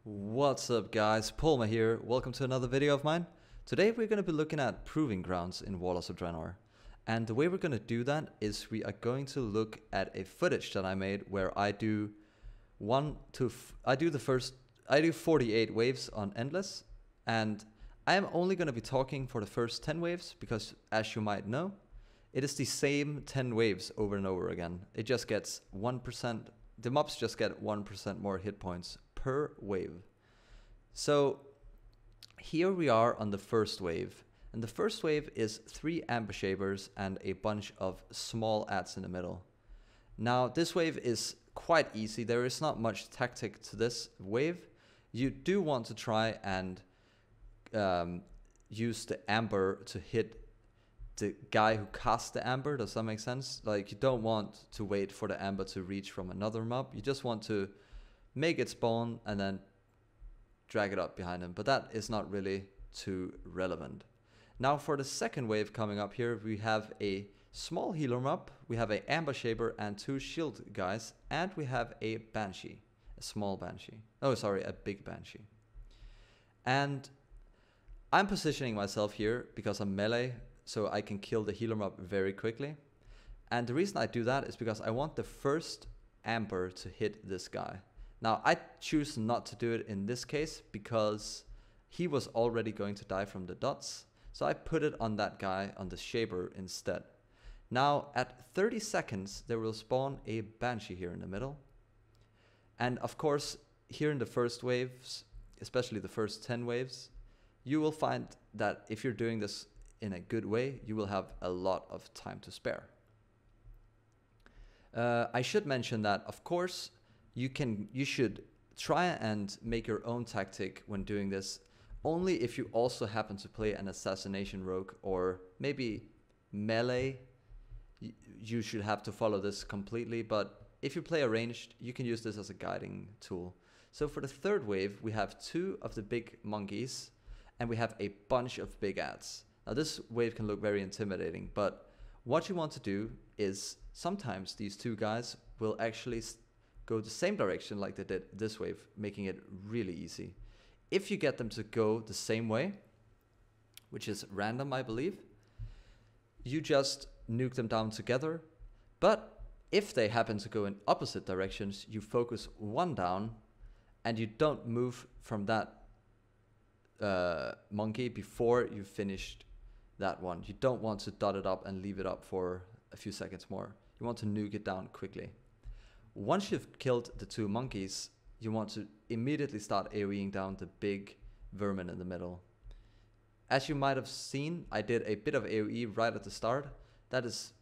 What's up guys, Polma here, welcome to another video of mine. Today we're going to be looking at Proving Grounds in Warlords of Draenor. And the way we're going to do that is we are going to look at a footage that I made where I do 48 waves on Endless. And I am only going to be talking for the first 10 waves because, as you might know, it is the same 10 waves over and over again. It just gets 1%, the mobs just get 1% more hit points per wave. So here we are on the first wave, and the first wave is 3 ambush shavers and a bunch of small adds in the middle. Now this wave is quite easy, there is not much tactic to this wave. You do want to try and use the amber to hit the guy who casts the amber. Does that make sense? Like, you don't want to wait for the amber to reach from another mob, you just want to make it spawn and then drag it up behind him, but that is not really too relevant. Now for the second wave coming up here, we have a small healer mob, we have a ambush shaper and 2 shield guys, and we have a banshee, a small banshee. Oh, sorry, a big banshee. And I'm positioning myself here because I'm melee, so I can kill the healer mob very quickly. And the reason I do that is because I want the first amber to hit this guy. Now I choose not to do it in this case because he was already going to die from the dots. So I put it on that guy, on the shaper instead. Now at 30 seconds there will spawn a banshee here in the middle. And of course here in the first waves, especially the first 10 waves, you will find that if you're doing this in a good way, you will have a lot of time to spare. I should mention that, of course, you should try and make your own tactic when doing this, only if you also happen to play an assassination rogue or maybe melee. You should have to follow this completely, but if you play a ranged, you can use this as a guiding tool. So for the third wave, we have 2 of the big monkeys and we have a bunch of big adds. Now this wave can look very intimidating, but what you want to do is sometimes these 2 guys will actually go the same direction like they did this wave, making it really easy. If you get them to go the same way, which is random I believe, you just nuke them down together. But if they happen to go in opposite directions, you focus 1 down and you don't move from that monkey before you finished that one. You don't want to dot it up and leave it up for a few seconds more. You want to nuke it down quickly. Once you've killed the 2 monkeys, you want to immediately start AoEing down the big vermin in the middle. As you might have seen, I did a bit of AoE right at the start. That is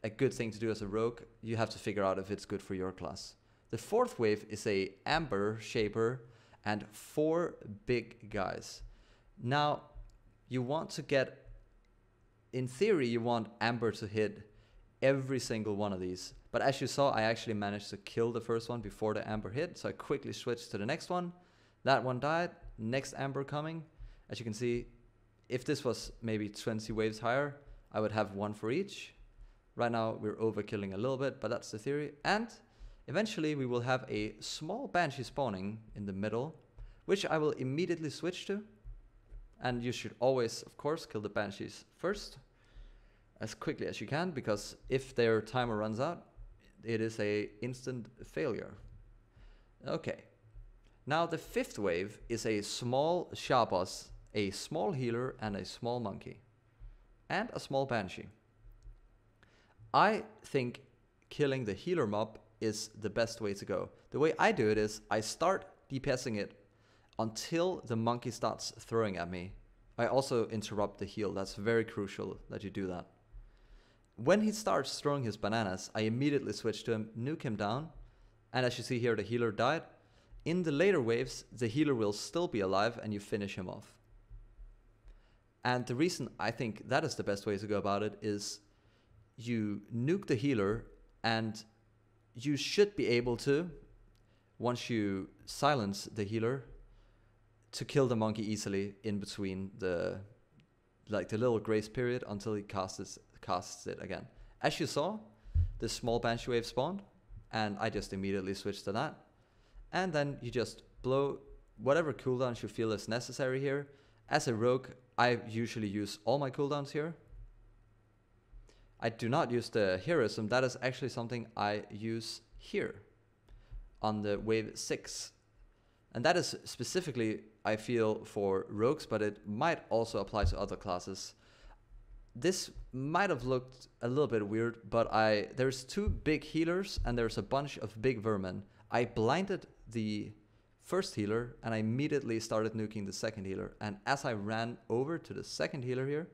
a good thing to do as a rogue. You have to figure out if it's good for your class. The fourth wave is a amber shaper and 4 big guys. Now, you want to get, in theory, you want amber to hit every single one of these. But as you saw, I actually managed to kill the first one before the amber hit. So I quickly switched to the next one. That one died. Next amber coming. As you can see, if this was maybe 20 waves higher, I would have 1 for each. Right now we're overkilling a little bit, but that's the theory. And eventually we will have a small banshee spawning in the middle, which I will immediately switch to. And you should always, of course, kill the banshees first, as quickly as you can, because if their timer runs out, it is a instant failure. Okay. Now the 5th wave is a small Shabos, a small healer and a small monkey. And a small banshee. I think killing the healer mob is the best way to go. The way I do it is I start DPSing it until the monkey starts throwing at me. I also interrupt the heal. That's very crucial that you do that. When he starts throwing his bananas, I immediately switch to him, nuke him down, and as you see here, the healer died. In the later waves, the healer will still be alive and you finish him off. And the reason I think that is the best way to go about it is you nuke the healer and you should be able to, once you silence the healer, to kill the monkey easily in between the little grace period until he casts it again. As you saw, the small banshee wave spawned and I just immediately switched to that. and then you just blow whatever cooldowns you feel is necessary here. As a rogue, I usually use all my cooldowns here. I do not use the heroism. That is actually something I use here on the wave 6. And that is specifically, I feel, for rogues, but it might also apply to other classes. This might have looked a little bit weird, but there's 2 big healers and there's a bunch of big vermin. I blinded the first healer and I immediately started nuking the second healer. And as I ran over to the second healer here,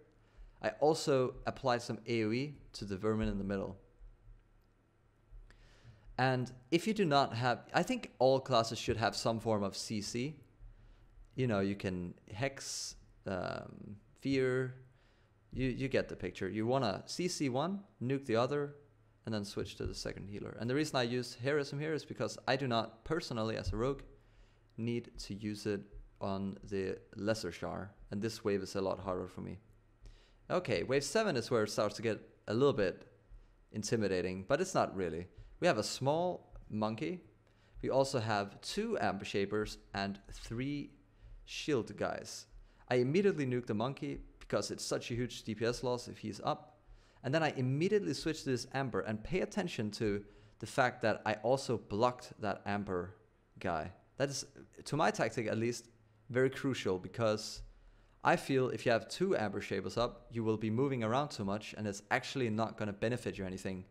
I also applied some AoE to the vermin in the middle. And if you do not have, I think all classes should have some form of CC. You know, you can Hex, Fear, you get the picture. You want to CC one, nuke the other, and then switch to the second healer. And the reason I use heroism here is because I do not personally, as a rogue, need to use it on the lesser char. And this wave is a lot harder for me. Okay, wave 7 is where it starts to get a little bit intimidating, but it's not really. We have a small monkey. We also have 2 amber shapers and 3 shield guys. I immediately nuke the monkey because it's such a huge DPS loss if he's up. And then I immediately switch to this amber, and pay attention to the fact that I also blocked that amber guy. That is, to my tactic at least, very crucial, because I feel if you have 2 amber shapers up, you will be moving around too much and it's actually not going to benefit you anything.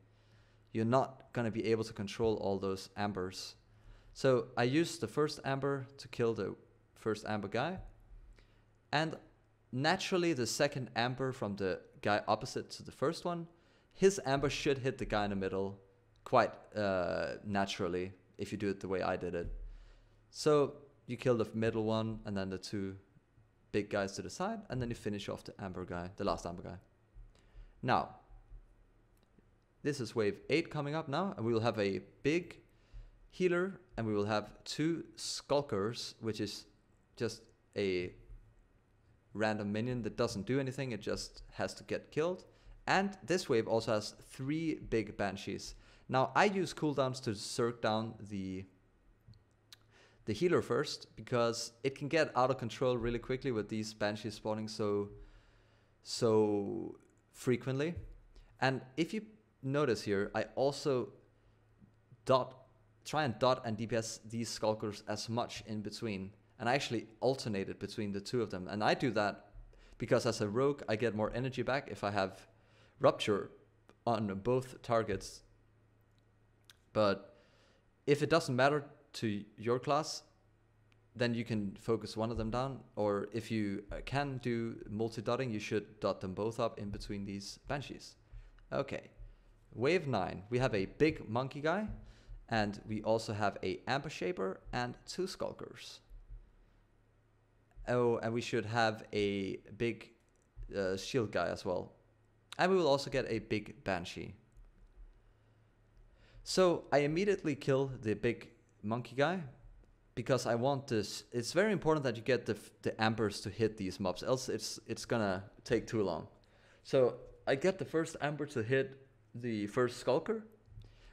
You're not going to be able to control all those ambers. So I used the first amber to kill the first amber guy. And naturally the second amber from the guy opposite to the first one, his amber should hit the guy in the middle quite naturally if you do it the way I did it. So you kill the middle one and then the 2 big guys to the side, and then you finish off the amber guy, the last amber guy. Now, this is wave 8 coming up now, and we will have a big healer, and we will have 2 skulkers, which is just a random minion that doesn't do anything, it just has to get killed. And this wave also has 3 big banshees. Now, I use cooldowns to circ down the healer first, because it can get out of control really quickly with these banshees spawning so frequently. And if you notice here, I also try and dot and DPS these skulkers as much in between, and I actually alternated between the 2 of them. And I do that because as a rogue I get more energy back if I have rupture on both targets. But if it doesn't matter to your class, then you can focus one of them down, or if you can do multi-dotting, you should dot them both up in between these banshees. Okay, wave 9, we have a big monkey guy, and we also have a amber shaper and 2 skulkers. Oh, and we should have a big shield guy as well, and we will also get a big banshee. So I immediately kill the big monkey guy, because I want this. It's very important that you get the ambers to hit these mobs, else it's gonna take too long. So I get the first amber to hit the first skulker,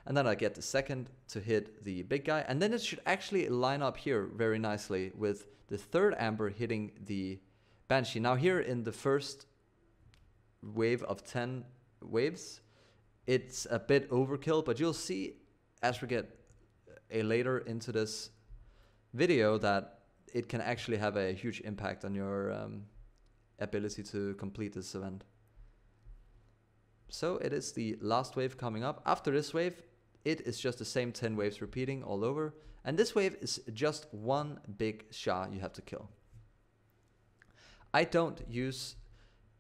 and then I get the second to hit the big guy, and then it should actually line up here very nicely with the third amber hitting the banshee. Now here in the first wave of 10 waves, it's a bit overkill, but you'll see as we get later into this video that it can actually have a huge impact on your ability to complete this event. So it is the last wave coming up. After this wave, it is just the same 10 waves repeating all over, and this wave is just 1 big Sha you have to kill. I don't use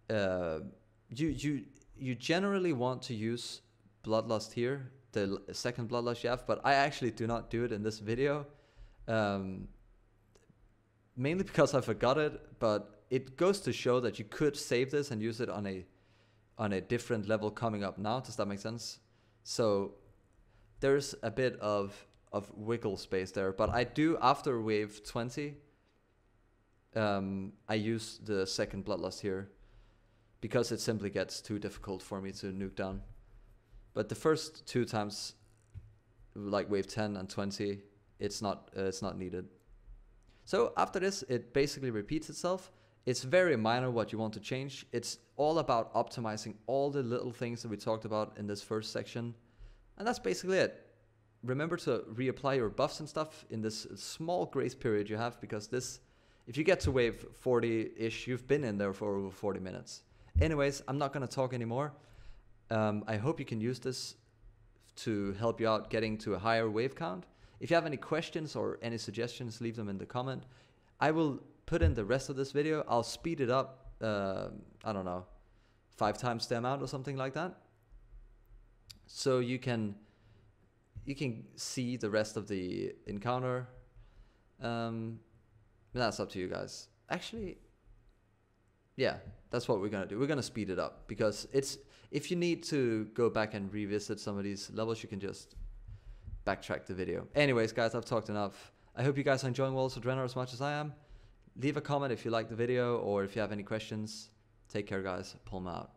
you generally want to use Bloodlust here, the second Bloodlust you have, but I actually do not do it in this video. Mainly because I forgot it, but it goes to show that you could save this and use it on a different level coming up now. Does that make sense? So there's a bit of wiggle space there, but I do after wave 20. I use the second Bloodlust here because it simply gets too difficult for me to nuke down. But the first 2 times, like wave 10 and 20, it's not needed. So after this, it basically repeats itself. It's very minor what you want to change. It's all about optimizing all the little things that we talked about in this first section. And that's basically it. Remember to reapply your buffs and stuff in this small grace period you have, because this, if you get to wave 40-ish, you've been in there for over 40 minutes. Anyways, I'm not going to talk anymore. I hope you can use this to help you out getting to a higher wave count. If you have any questions or any suggestions, leave them in the comment. I will put in the rest of this video. I'll speed it up, I don't know, 5 times the amount or something like that. So you can see the rest of the encounter. That's up to you guys. Actually, yeah, that's what we're gonna do. We're gonna speed it up, because if you need to go back and revisit some of these levels, you can just backtrack the video. Anyways, guys, I've talked enough. I hope you guys are enjoying Warlords of Draenor as much as I am. Leave a comment if you like the video, or if you have any questions. Take care, guys. Polma out.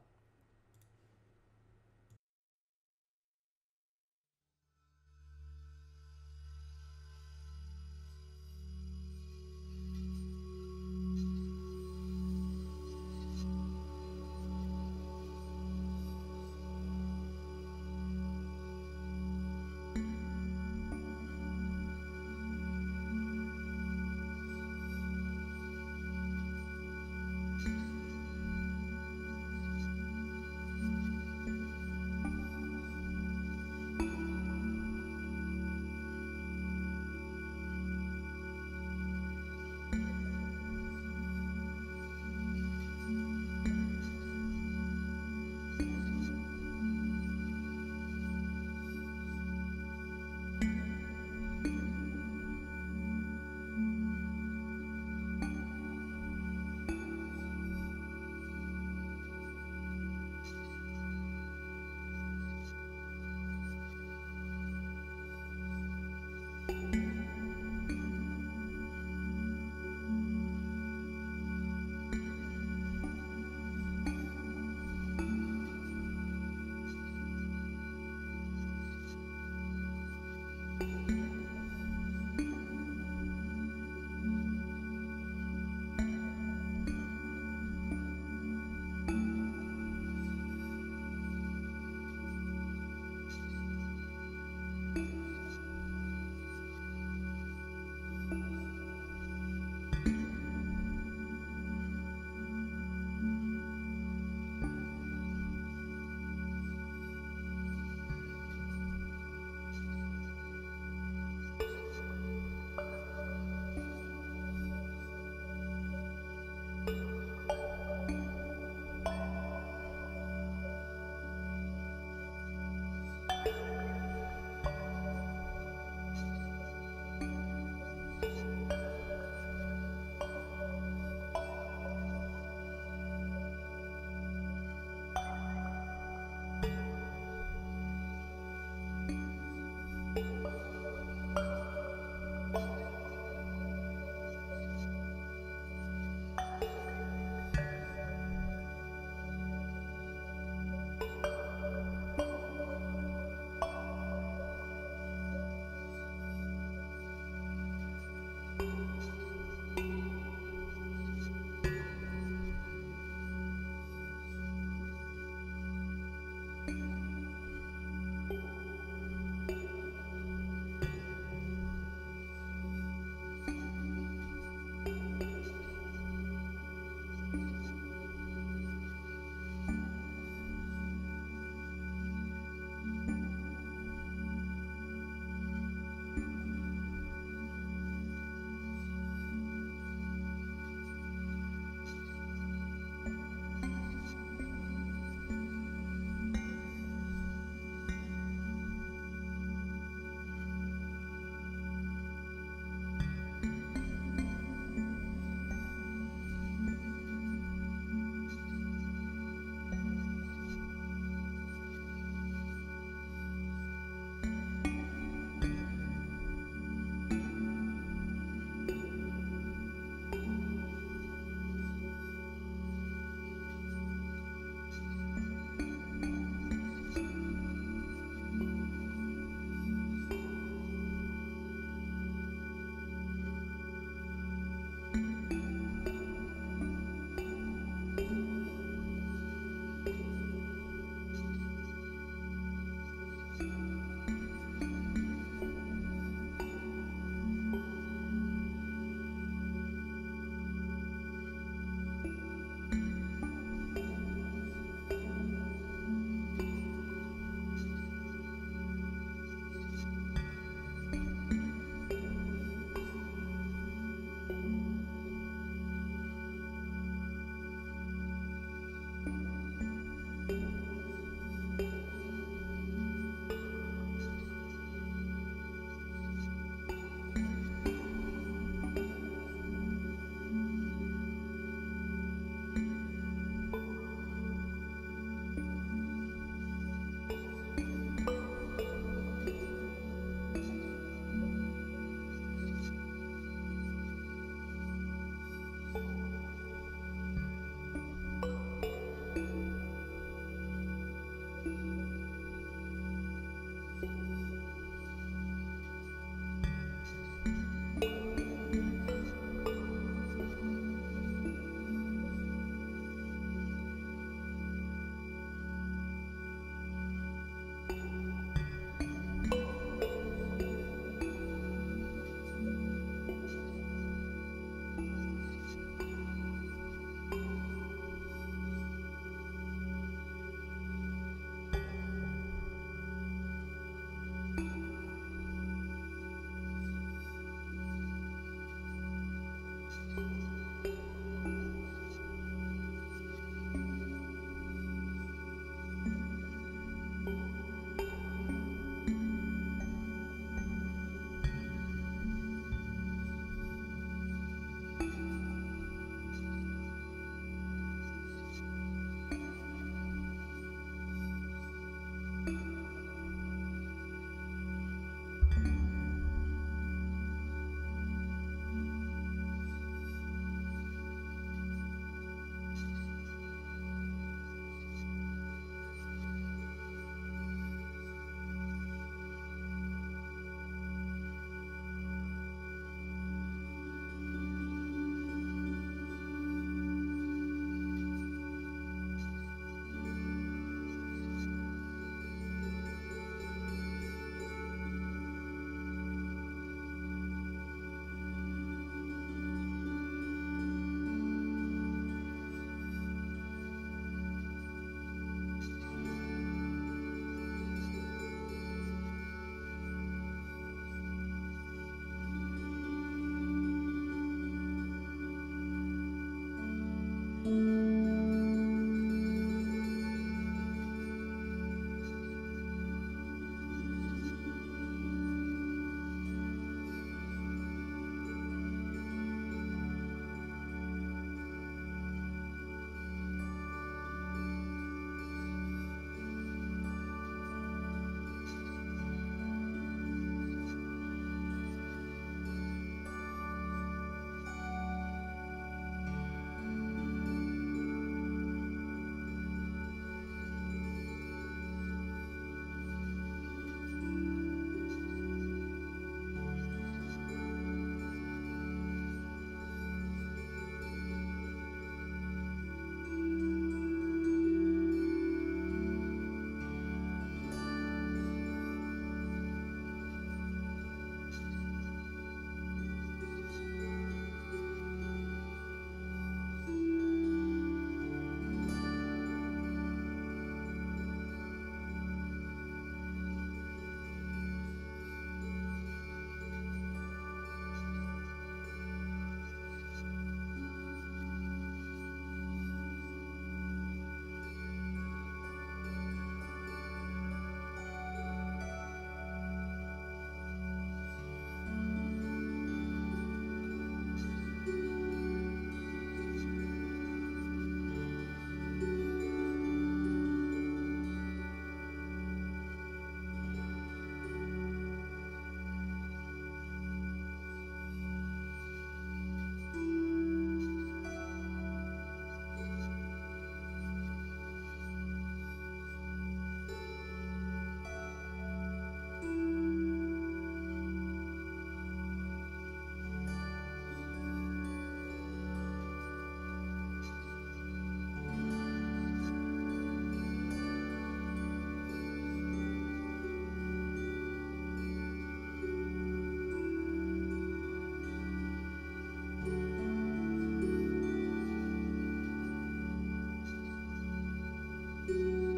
bye.